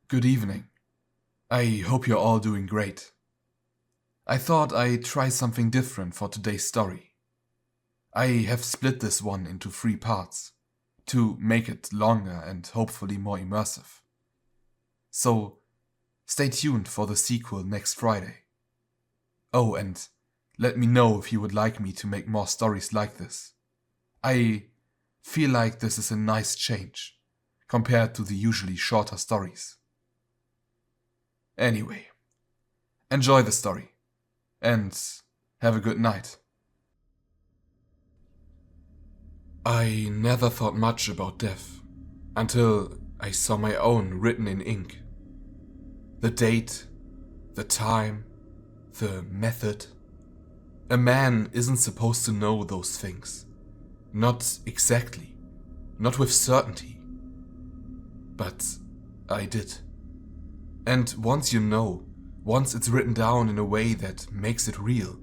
Good evening. I hope you're all doing great. I thought I'd try something different for today's story. I have split this one into 3 parts to make it longer and hopefully more immersive. So stay tuned for the sequel next Friday. Oh, and let me know if you would like me to make more stories like this. I feel like this is a nice change compared to the usually shorter stories. Anyway, enjoy the story and have a good night. I never thought much about death until I saw my own written in ink. The date, the time, the method. A man isn't supposed to know those things. Not exactly, not with certainty. But I did. And once you know, once it's written down in a way that makes it real,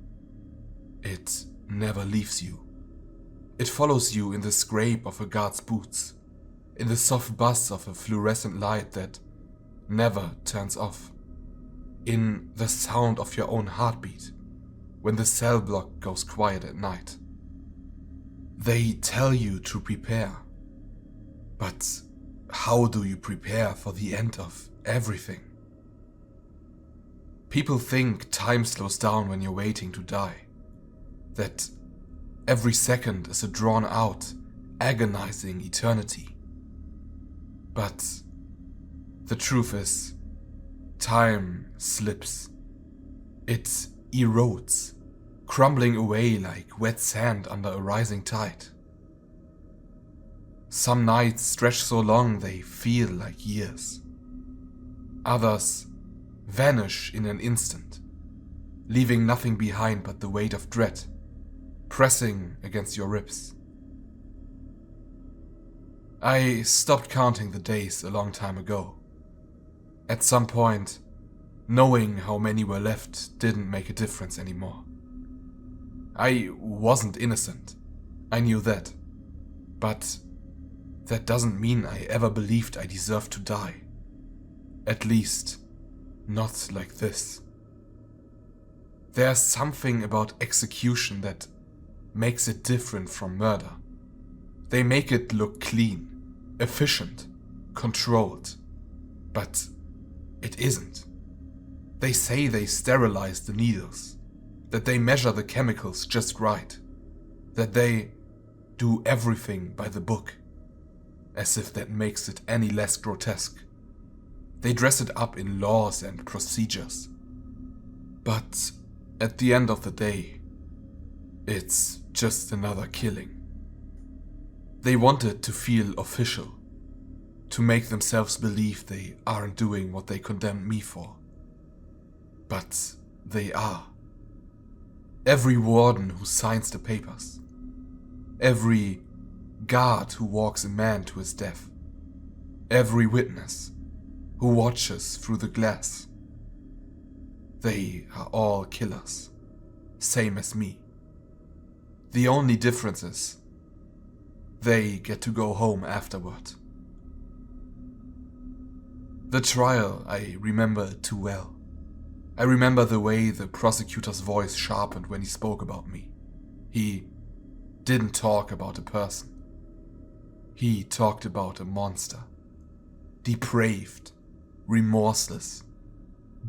it never leaves you. It follows you in the scrape of a guard's boots, in the soft buzz of a fluorescent light that never turns off, in the sound of your own heartbeat when the cell block goes quiet at night. They tell you to prepare, but how do you prepare for the end of everything? People think time slows down when you're waiting to die, that every second is a drawn-out, agonizing eternity. But the truth is, time slips. It erodes, crumbling away like wet sand under a rising tide. Some nights stretch so long they feel like years. Others vanish in an instant, leaving nothing behind but the weight of dread pressing against your ribs. I stopped counting the days a long time ago. At some point, knowing how many were left didn't make a difference anymore. I wasn't innocent, I knew that. But that doesn't mean I ever believed I deserved to die. At least, not like this. There's something about execution that makes it different from murder. They make it look clean, efficient, controlled. But it isn't. They say they sterilize the needles, that they measure the chemicals just right, that they do everything by the book, as if that makes it any less grotesque. They dress it up in laws and procedures. But at the end of the day, it's just another killing. They want it to feel official, to make themselves believe they aren't doing what they condemned me for. But they are. Every warden who signs the papers, every guard who walks a man to his death, every witness who watches through the glass. They are all killers, same as me. The only difference is they get to go home afterward. The trial I remember too well. I remember the way the prosecutor's voice sharpened when he spoke about me. He didn't talk about a person. He talked about a monster. Depraved, remorseless,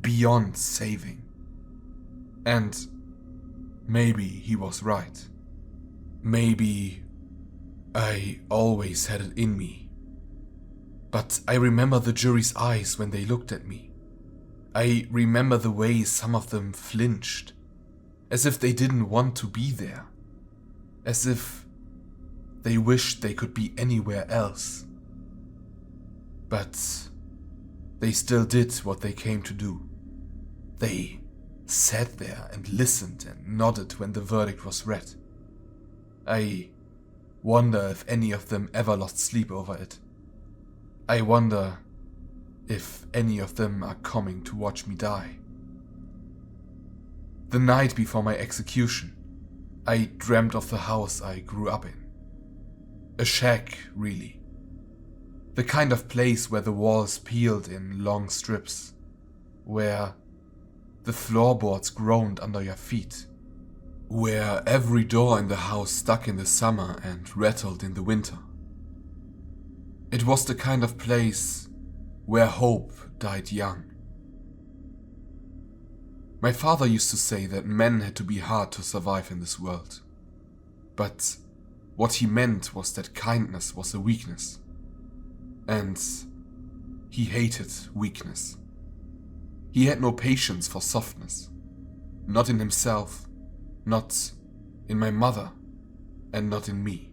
beyond saving. And maybe he was right. Maybe I always had it in me. But I remember the jury's eyes when they looked at me. I remember the way some of them flinched, as if they didn't want to be there, as if they wished they could be anywhere else. But they still did what they came to do. They sat there and listened and nodded when the verdict was read. I wonder if any of them ever lost sleep over it. I wonder if any of them are coming to watch me die. The night before my execution, I dreamt of the house I grew up in. A shack, really. The kind of place where the walls peeled in long strips, where the floorboards groaned under your feet, where every door in the house stuck in the summer and rattled in the winter. It was the kind of place where hope died young. My father used to say that men had to be hard to survive in this world. But what he meant was that kindness was a weakness. And he hated weakness. He had no patience for softness. Not in himself, not in my mother, and not in me.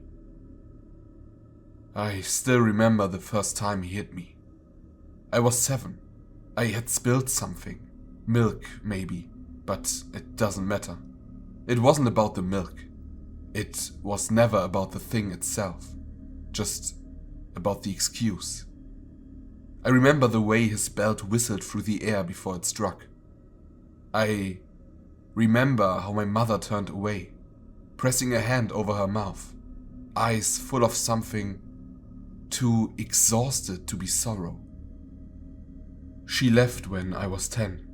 I still remember the first time he hit me. I was 7. I had spilled something. Milk, maybe, but it doesn't matter. It wasn't about the milk. It was never about the thing itself, just about the excuse. I remember the way his belt whistled through the air before it struck. I remember how my mother turned away, pressing a hand over her mouth, eyes full of something too exhausted to be sorrow. She left when I was 10.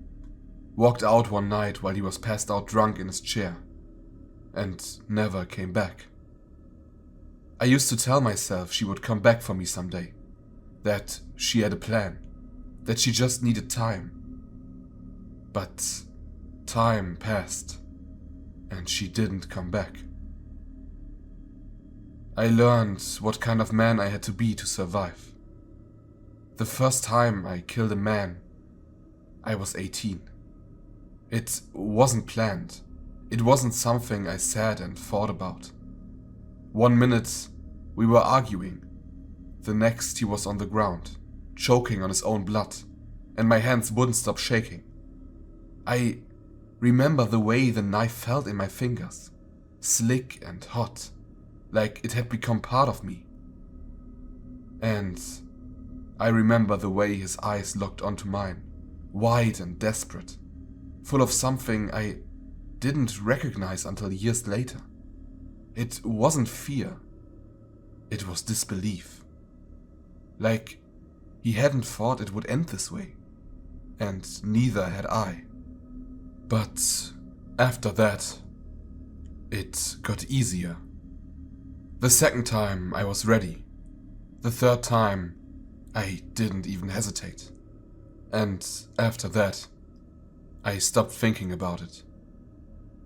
Walked out one night while he was passed out drunk in his chair, and never came back. I used to tell myself she would come back for me someday, that she had a plan, that she just needed time. But time passed, and she didn't come back. I learned what kind of man I had to be to survive. The first time I killed a man, I was 18. It wasn't planned. It wasn't something I sat and thought about. One minute, we were arguing. The next, he was on the ground, choking on his own blood, and my hands wouldn't stop shaking. I remember the way the knife felt in my fingers, slick and hot, like it had become part of me. And I remember the way his eyes locked onto mine, wide and desperate, full of something I didn't recognize until years later. It wasn't fear. It was disbelief. Like he hadn't thought it would end this way, and neither had I. But after that, it got easier. The second time I was ready. The third time I didn't even hesitate. And after that, I stopped thinking about it.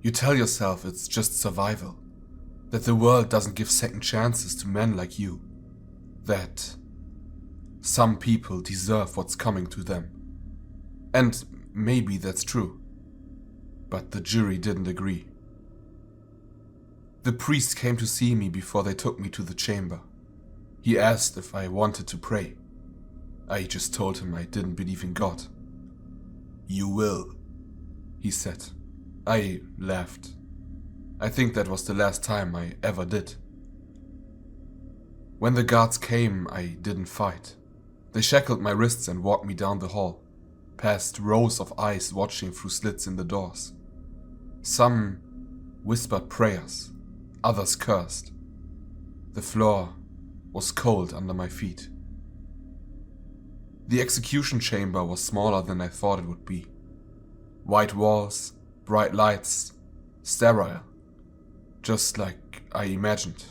You tell yourself it's just survival, that the world doesn't give second chances to men like you, that some people deserve what's coming to them. And maybe that's true, but the jury didn't agree. The priest came to see me before they took me to the chamber. He asked if I wanted to pray. I just told him I didn't believe in God. "You will," he said. I laughed. I think that was the last time I ever did. When the guards came, I didn't fight. They shackled my wrists and walked me down the hall, past rows of eyes watching through slits in the doors. Some whispered prayers, others cursed. The floor was cold under my feet. The execution chamber was smaller than I thought it would be. White walls, bright lights, sterile, just like I imagined.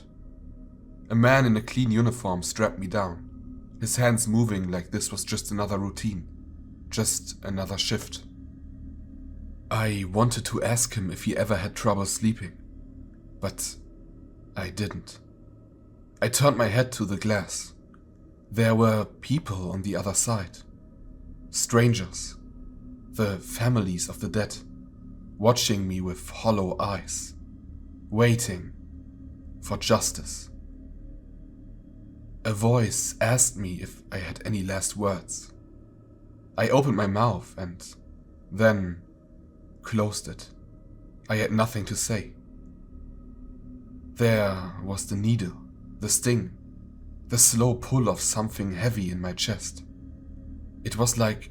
A man in a clean uniform strapped me down, his hands moving like this was just another routine, just another shift. I wanted to ask him if he ever had trouble sleeping, but I didn't. I turned my head to the glass. There were people on the other side. Strangers. The families of the dead. Watching me with hollow eyes. Waiting for justice. A voice asked me if I had any last words. I opened my mouth and then closed it. I had nothing to say. There was the needle, the sting, the slow pull of something heavy in my chest. It was like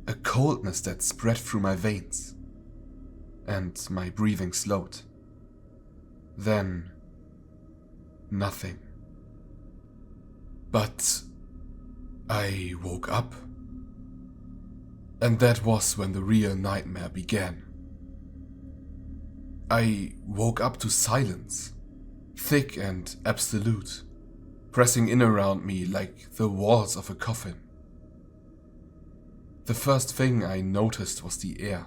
a coldness that spread through my veins, and my breathing slowed. Then, nothing. But I woke up. And that was when the real nightmare began. I woke up to silence, thick and absolute, pressing in around me like the walls of a coffin. The first thing I noticed was the air.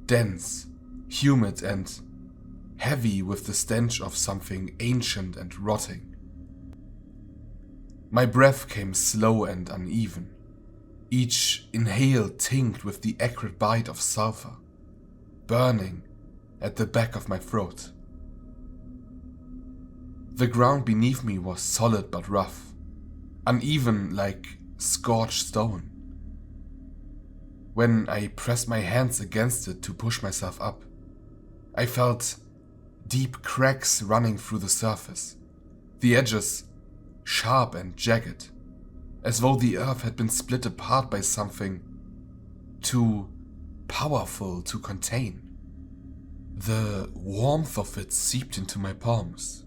Dense, humid and heavy with the stench of something ancient and rotting. My breath came slow and uneven, each inhale tinged with the acrid bite of sulfur, burning at the back of my throat. The ground beneath me was solid but rough, uneven like scorched stone. When I pressed my hands against it to push myself up, I felt deep cracks running through the surface, the edges sharp and jagged, as though the earth had been split apart by something too powerful to contain. The warmth of it seeped into my palms,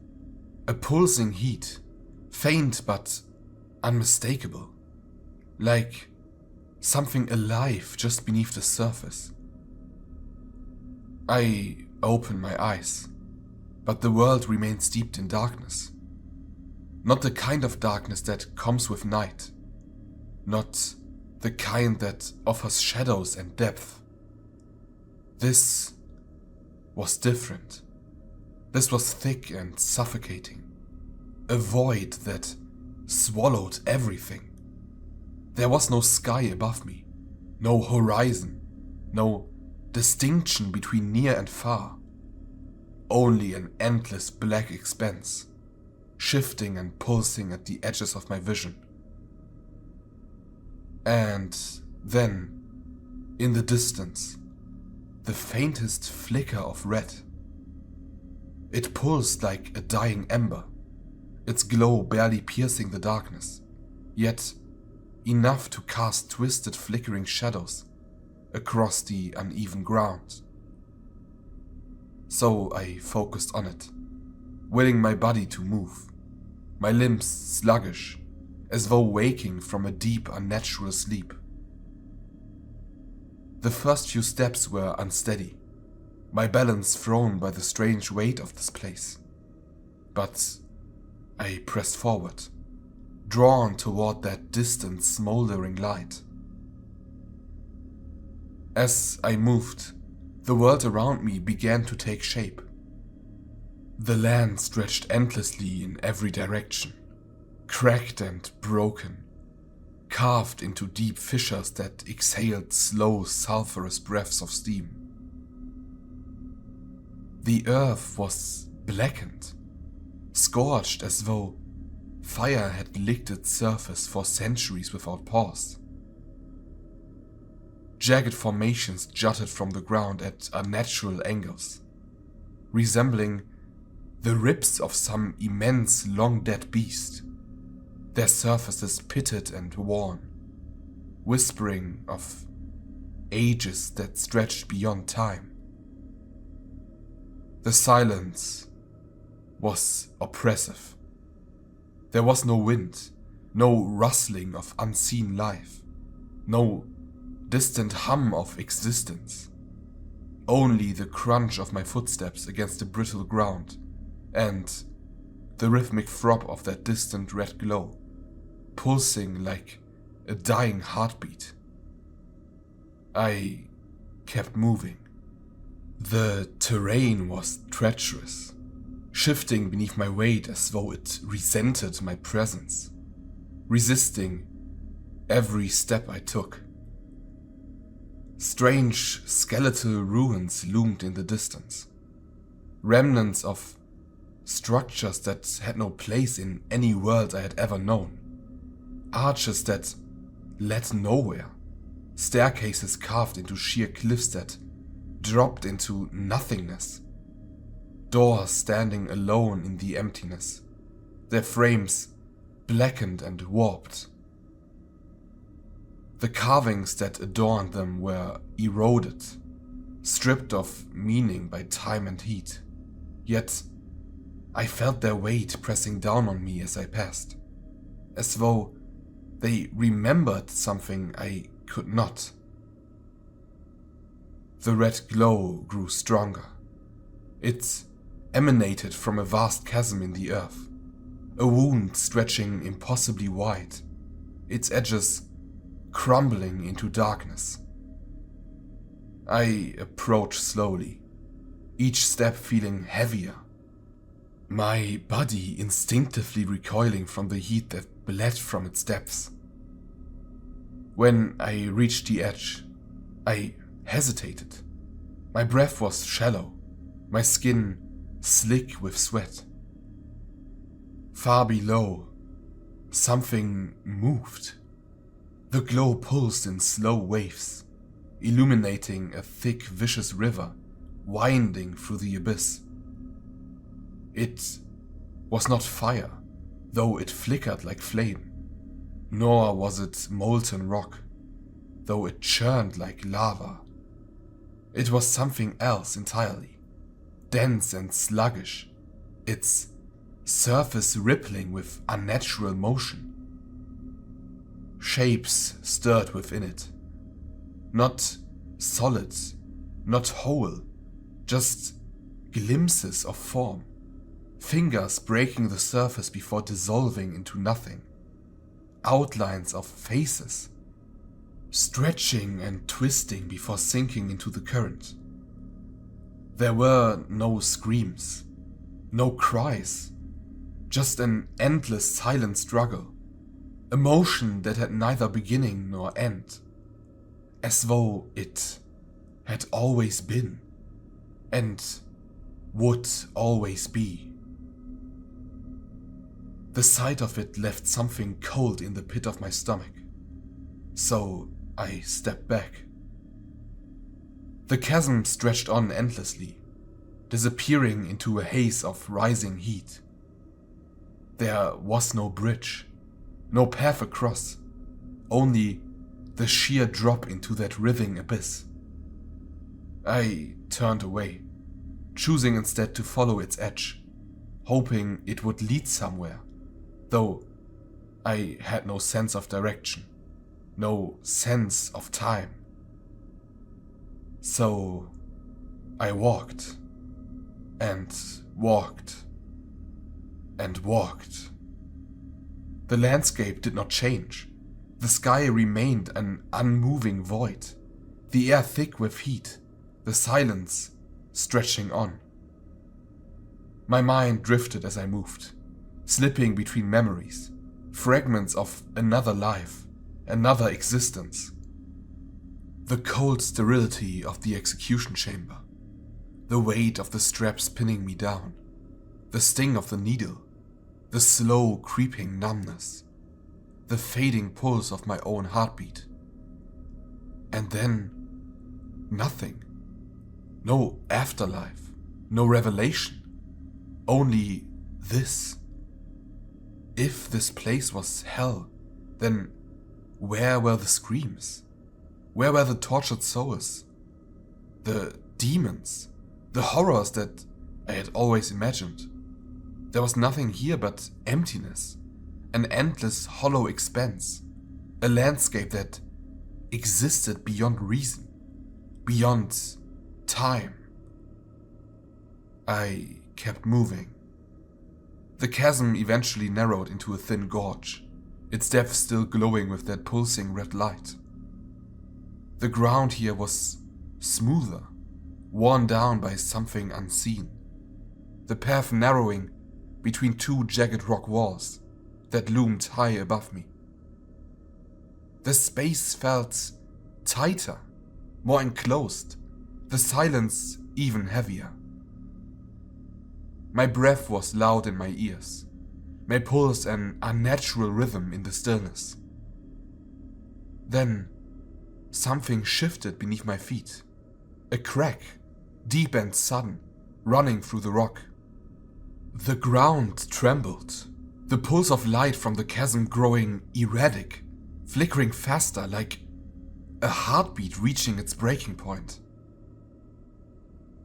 a pulsing heat, faint but unmistakable, like something alive just beneath the surface. I opened my eyes, but the world remained steeped in darkness. Not the kind of darkness that comes with night, not the kind that offers shadows and depth. This was different. This was thick and suffocating, a void that swallowed everything. There was no sky above me, no horizon, no distinction between near and far, only an endless black expanse, shifting and pulsing at the edges of my vision. And then, in the distance, the faintest flicker of red. It pulsed like a dying ember, its glow barely piercing the darkness, yet enough to cast twisted flickering shadows across the uneven ground. So I focused on it, willing my body to move, my limbs sluggish, as though waking from a deep, unnatural sleep. The first few steps were unsteady, my balance thrown by the strange weight of this place. But I pressed forward, drawn toward that distant, smoldering light. As I moved, the world around me began to take shape. The land stretched endlessly in every direction, cracked and broken, carved into deep fissures that exhaled slow, sulphurous breaths of steam. The earth was blackened, scorched as though fire had licked its surface for centuries without pause. Jagged formations jutted from the ground at unnatural angles, resembling the ribs of some immense, long-dead beast, their surfaces pitted and worn, whispering of ages that stretched beyond time. The silence was oppressive. There was no wind, no rustling of unseen life, no distant hum of existence. Only the crunch of my footsteps against the brittle ground and the rhythmic throb of that distant red glow, pulsing like a dying heartbeat. I kept moving. The terrain was treacherous, shifting beneath my weight as though it resented my presence, resisting every step I took. Strange skeletal ruins loomed in the distance, remnants of structures that had no place in any world I had ever known, arches that led nowhere, staircases carved into sheer cliffs that dropped into nothingness, doors standing alone in the emptiness, their frames blackened and warped. The carvings that adorned them were eroded, stripped of meaning by time and heat, yet I felt their weight pressing down on me as I passed, as though They remembered something I could not. The red glow grew stronger. It emanated from a vast chasm in the earth, a wound stretching impossibly wide, its edges crumbling into darkness. I approached slowly, each step feeling heavier, my body instinctively recoiling from the heat that bled from its depths. When I reached the edge, I hesitated. My breath was shallow, my skin slick with sweat. Far below, something moved. The glow pulsed in slow waves, illuminating a thick, vicious river winding through the abyss. It was not fire, though it flickered like flame, nor was it molten rock, though it churned like lava. It was something else entirely, dense and sluggish, its surface rippling with unnatural motion. Shapes stirred within it, not solid, not whole, just glimpses of form, fingers breaking the surface before dissolving into nothing, outlines of faces, stretching and twisting before sinking into the current. There were no screams, no cries, just an endless silent struggle, a motion that had neither beginning nor end, as though it had always been and would always be. The sight of it left something cold in the pit of my stomach, so I stepped back. The chasm stretched on endlessly, disappearing into a haze of rising heat. There was no bridge, no path across, only the sheer drop into that writhing abyss. I turned away, choosing instead to follow its edge, hoping it would lead somewhere, though I had no sense of direction, no sense of time. So I walked, and walked, and walked. The landscape did not change. The sky remained an unmoving void, the air thick with heat, the silence stretching on. My mind drifted as I moved, slipping between memories, fragments of another life, another existence. The cold sterility of the execution chamber, the weight of the straps pinning me down, the sting of the needle, the slow creeping numbness, the fading pulse of my own heartbeat. And then, nothing. No afterlife, no revelation, only this. If this place was hell, then where were the screams? Where were the tortured souls? The demons? The horrors that I had always imagined? There was nothing here but emptiness, an endless hollow expanse, a landscape that existed beyond reason, beyond time. I kept moving. The chasm eventually narrowed into a thin gorge, its depth still glowing with that pulsing red light. The ground here was smoother, worn down by something unseen, the path narrowing between two jagged rock walls that loomed high above me. The space felt tighter, more enclosed, the silence even heavier. My breath was loud in my ears, my pulse an unnatural rhythm in the stillness. Then something shifted beneath my feet, a crack, deep and sudden, running through the rock. The ground trembled, the pulse of light from the chasm growing erratic, flickering faster like a heartbeat reaching its breaking point.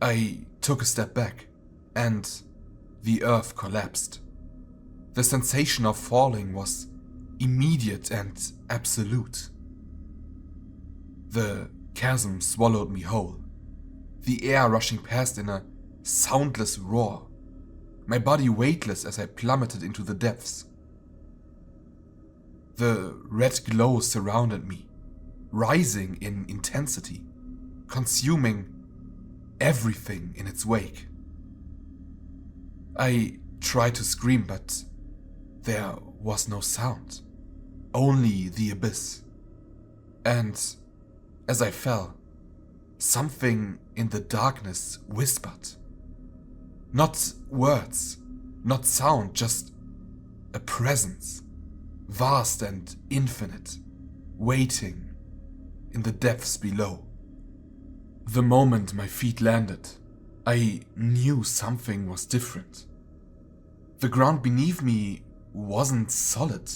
I took a step back, and the earth collapsed. The sensation of falling was immediate and absolute. The chasm swallowed me whole, the air rushing past in a soundless roar, my body weightless as I plummeted into the depths. The red glow surrounded me, rising in intensity, consuming everything in its wake. I tried to scream, but there was no sound, only the abyss. And as I fell, something in the darkness whispered. Not words, not sound, just a presence, vast and infinite, waiting in the depths below. The moment my feet landed, I knew something was different. The ground beneath me wasn't solid,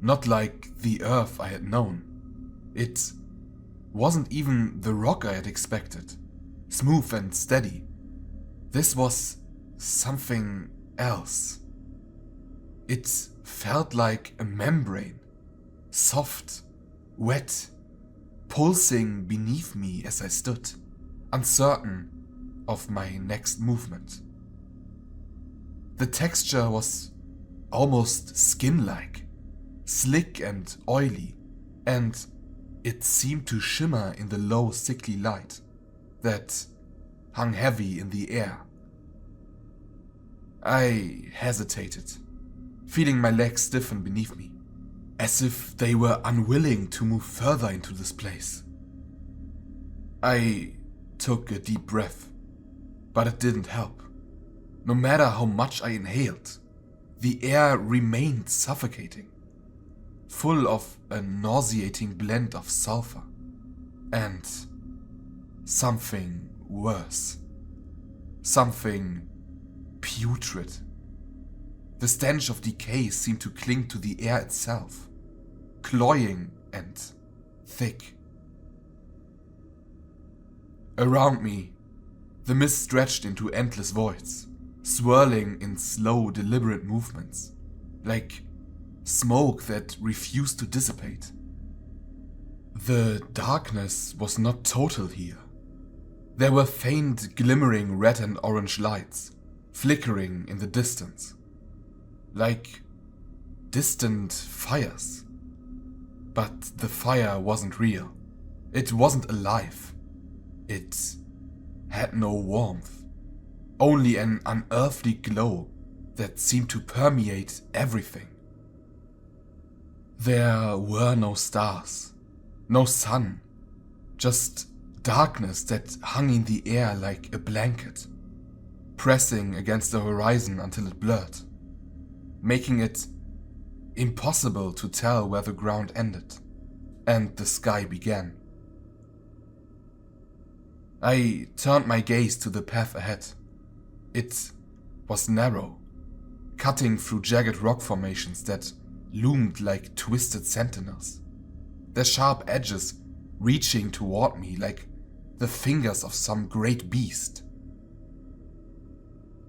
not like the earth I had known. It wasn't even the rock I had expected, smooth and steady. This was something else. It felt like a membrane, soft, wet, pulsing beneath me as I stood, uncertain of my next movement. The texture was almost skin-like, slick and oily, and it seemed to shimmer in the low, sickly light that hung heavy in the air. I hesitated, feeling my legs stiffen beneath me, as if they were unwilling to move further into this place. I took a deep breath, but it didn't help. No matter how much I inhaled, the air remained suffocating, full of a nauseating blend of sulfur and something worse, something putrid. The stench of decay seemed to cling to the air itself, cloying and thick. Around me, the mist stretched into endless voids, swirling in slow, deliberate movements, like smoke that refused to dissipate. The darkness was not total here. There were faint, glimmering red and orange lights, flickering in the distance, like distant fires. But the fire wasn't real. It wasn't alive. It had no warmth, only an unearthly glow that seemed to permeate everything. There were no stars, no sun, just darkness that hung in the air like a blanket, pressing against the horizon until it blurred, making it impossible to tell where the ground ended and the sky began. I turned my gaze to the path ahead. It was narrow, cutting through jagged rock formations that loomed like twisted sentinels, their sharp edges reaching toward me like the fingers of some great beast.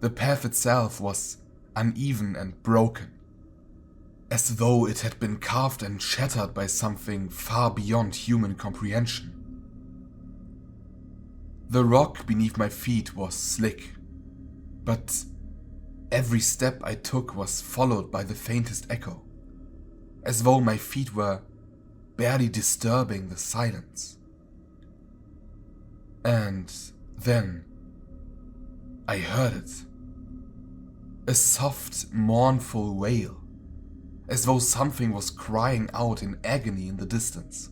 The path itself was uneven and broken, as though it had been carved and shattered by something far beyond human comprehension. The rock beneath my feet was slick, but every step I took was followed by the faintest echo, as though my feet were barely disturbing the silence. And then I heard it. A soft, mournful wail, as though something was crying out in agony in the distance.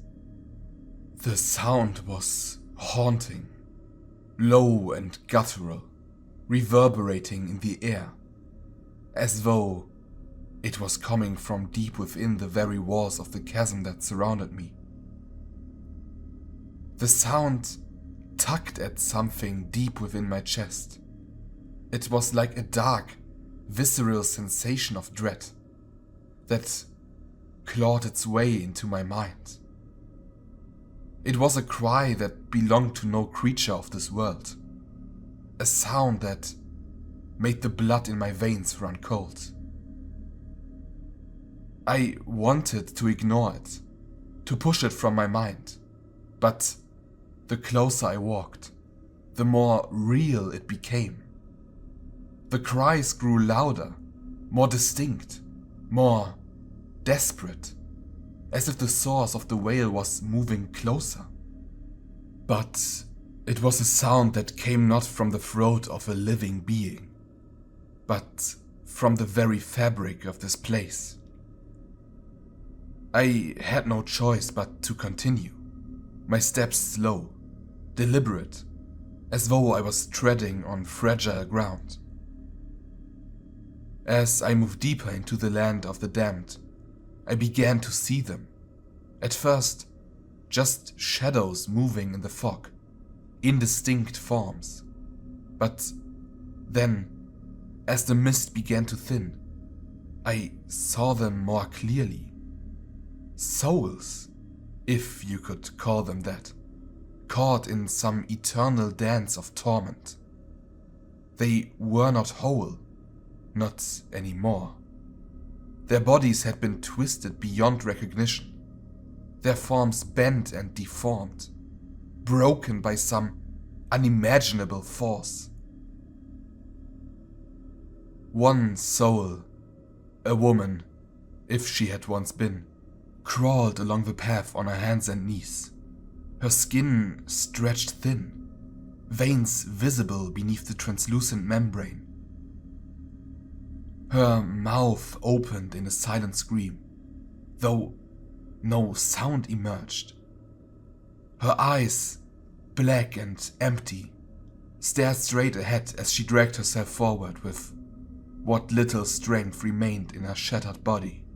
The sound was haunting, low and guttural, reverberating in the air, as though it was coming from deep within the very walls of the chasm that surrounded me. The sound tugged at something deep within my chest. It was like a dark, visceral sensation of dread that clawed its way into my mind. It was a cry that belonged to no creature of this world, a sound that made the blood in my veins run cold. I wanted to ignore it, to push it from my mind, but the closer I walked, the more real it became. The cries grew louder, more distinct, more desperate, as if the source of the wail was moving closer. But it was a sound that came not from the throat of a living being, but from the very fabric of this place. I had no choice but to continue, my steps slow, deliberate, as though I was treading on fragile ground. As I moved deeper into the land of the damned, I began to see them. At first, just shadows moving in the fog, indistinct forms. But then, as the mist began to thin, I saw them more clearly. Souls, if you could call them that, caught in some eternal dance of torment. They were not whole, not anymore. Their bodies had been twisted beyond recognition, their forms bent and deformed, broken by some unimaginable force. One soul, a woman, if she had once been, crawled along the path on her hands and knees, her skin stretched thin, veins visible beneath the translucent membrane. Her mouth opened in a silent scream, though no sound emerged. Her eyes, black and empty, stared straight ahead as she dragged herself forward with what little strength remained in her shattered body.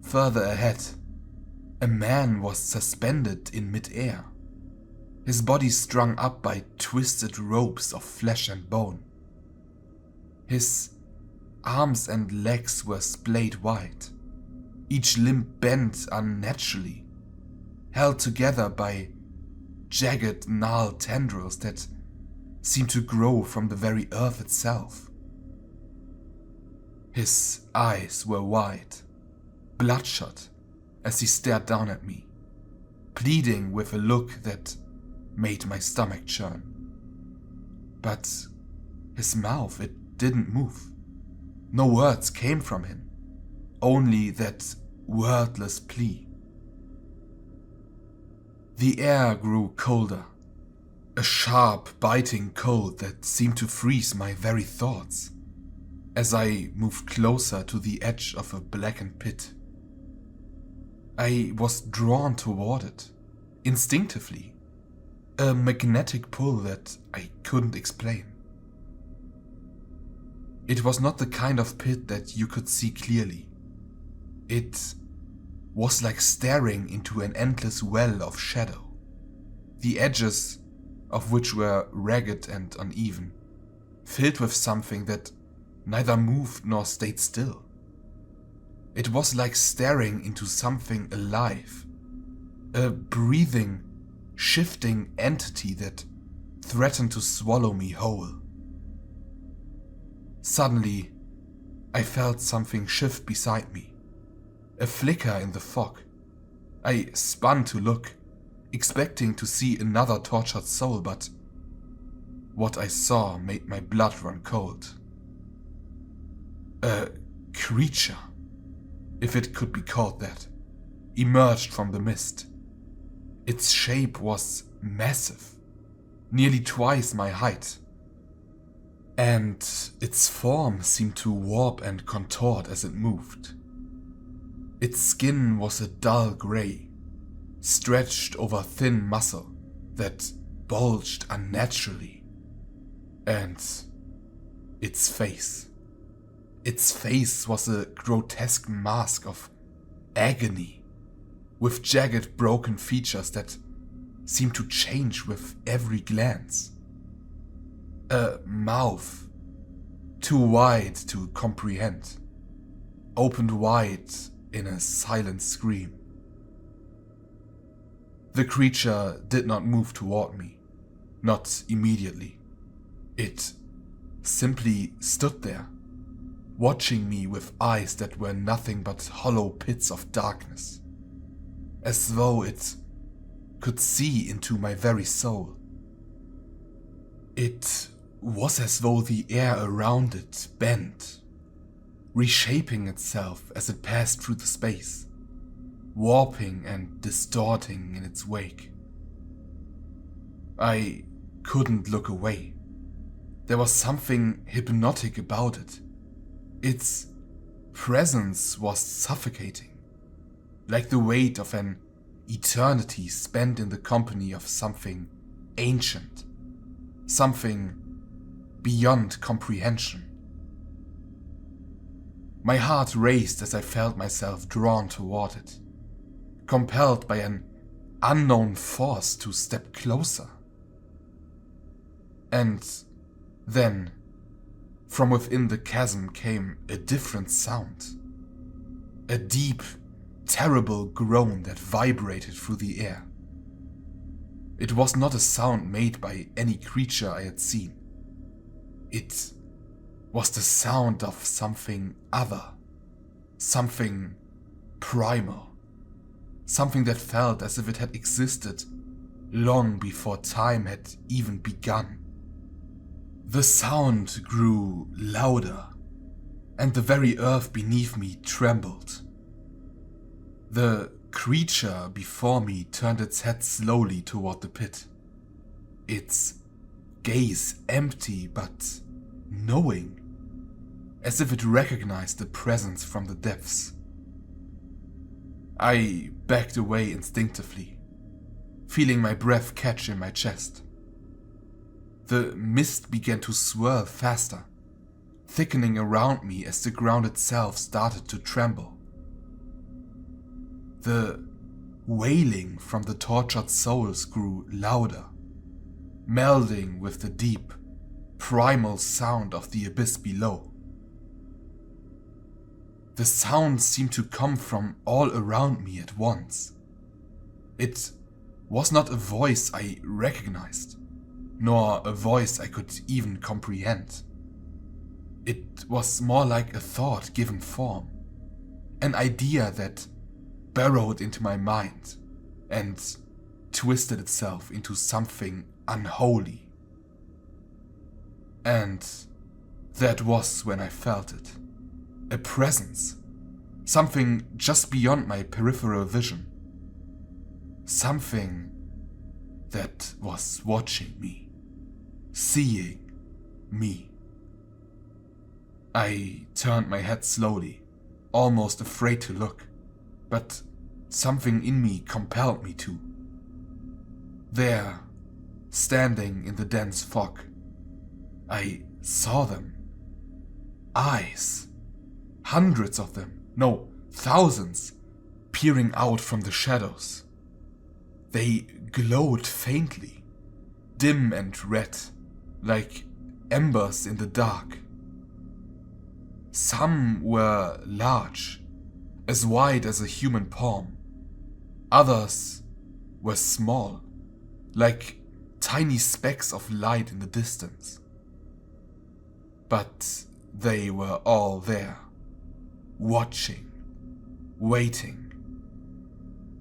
Further ahead, a man was suspended in mid-air, his body strung up by twisted ropes of flesh and bone. His arms and legs were splayed wide, each limb bent unnaturally, held together by jagged, gnarled tendrils that seemed to grow from the very earth itself. His eyes were wide, bloodshot, as he stared down at me, pleading with a look that made my stomach churn. But his mouth, it didn't move. No words came from him, only that wordless plea. The air grew colder, a sharp, biting cold that seemed to freeze my very thoughts, as I moved closer to the edge of a blackened pit. I was drawn toward it, instinctively, a magnetic pull that I couldn't explain. It was not the kind of pit that you could see clearly. It was like staring into an endless well of shadow, the edges of which were ragged and uneven, filled with something that neither moved nor stayed still. It was like staring into something alive, a breathing, shifting entity that threatened to swallow me whole. Suddenly, I felt something shift beside me, a flicker in the fog. I spun to look, expecting to see another tortured soul, but what I saw made my blood run cold. A creature, if it could be called that, emerged from the mist. Its shape was massive, nearly twice my height, and its form seemed to warp and contort as it moved. Its skin was a dull gray, stretched over thin muscle that bulged unnaturally. And its face was a grotesque mask of agony, with jagged broken features that seemed to change with every glance. A mouth, too wide to comprehend, opened wide in a silent scream. The creature did not move toward me, not immediately. It simply stood there, watching me with eyes that were nothing but hollow pits of darkness, as though it could see into my very soul. It was as though the air around it bent, reshaping itself as it passed through the space, warping and distorting in its wake. I couldn't look away. There was something hypnotic about it. Its presence was suffocating, like the weight of an eternity spent in the company of something ancient, something beyond comprehension. My heart raced as I felt myself drawn toward it, compelled by an unknown force to step closer. And then, from within the chasm came a different sound. A deep, terrible groan that vibrated through the air. It was not a sound made by any creature I had seen. It was the sound of something other, something primal, something that felt as if it had existed long before time had even begun. The sound grew louder, and the very earth beneath me trembled. The creature before me turned its head slowly toward the pit, its gaze empty but knowing, as if it recognized the presence from the depths. I backed away instinctively, feeling my breath catch in my chest. The mist began to swirl faster, thickening around me as the ground itself started to tremble. The wailing from the tortured souls grew louder, melding with the deep, primal sound of the abyss below. The sounds seemed to come from all around me at once. It was not a voice I recognized, nor a voice I could even comprehend. It was more like a thought given form, an idea that burrowed into my mind and twisted itself into something unholy. And that was when I felt it. A presence, something just beyond my peripheral vision. Something that was watching me, seeing me. I turned my head slowly, almost afraid to look, but something in me compelled me to. There, standing in the dense fog, I saw them. Eyes. Hundreds of them, no, thousands, peering out from the shadows. They glowed faintly, dim and red, like embers in the dark. Some were large, as wide as a human palm. Others were small, like tiny specks of light in the distance. But they were all there, watching, waiting,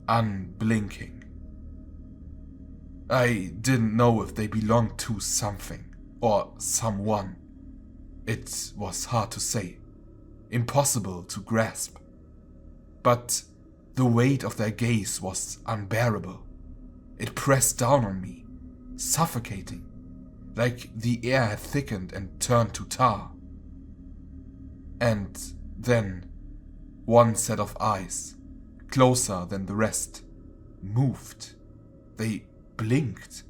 unblinking. I didn't know if they belonged to something or someone. It was hard to say, impossible to grasp. But the weight of their gaze was unbearable. It pressed down on me, suffocating, like the air had thickened and turned to tar. And then, one set of eyes, closer than the rest, moved. They blinked,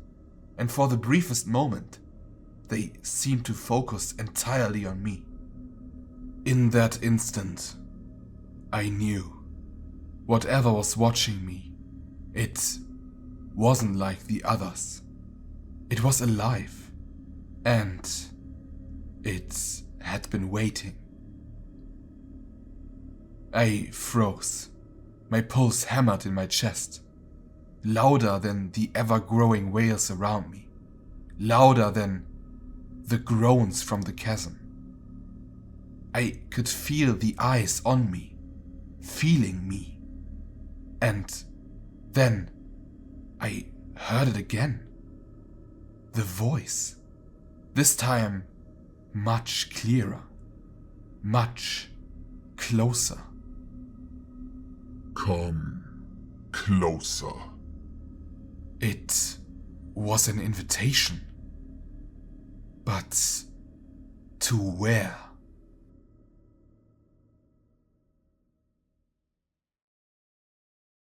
and for the briefest moment, they seemed to focus entirely on me. In that instant, I knew whatever was watching me, it wasn't like the others. It was alive, and it had been waiting. I froze. My pulse hammered in my chest, louder than the ever-growing wails around me, louder than the groans from the chasm. I could feel the eyes on me, feeling me. And then I heard it again. The voice. This time much clearer, much closer. Come closer. It was an invitation. But to where?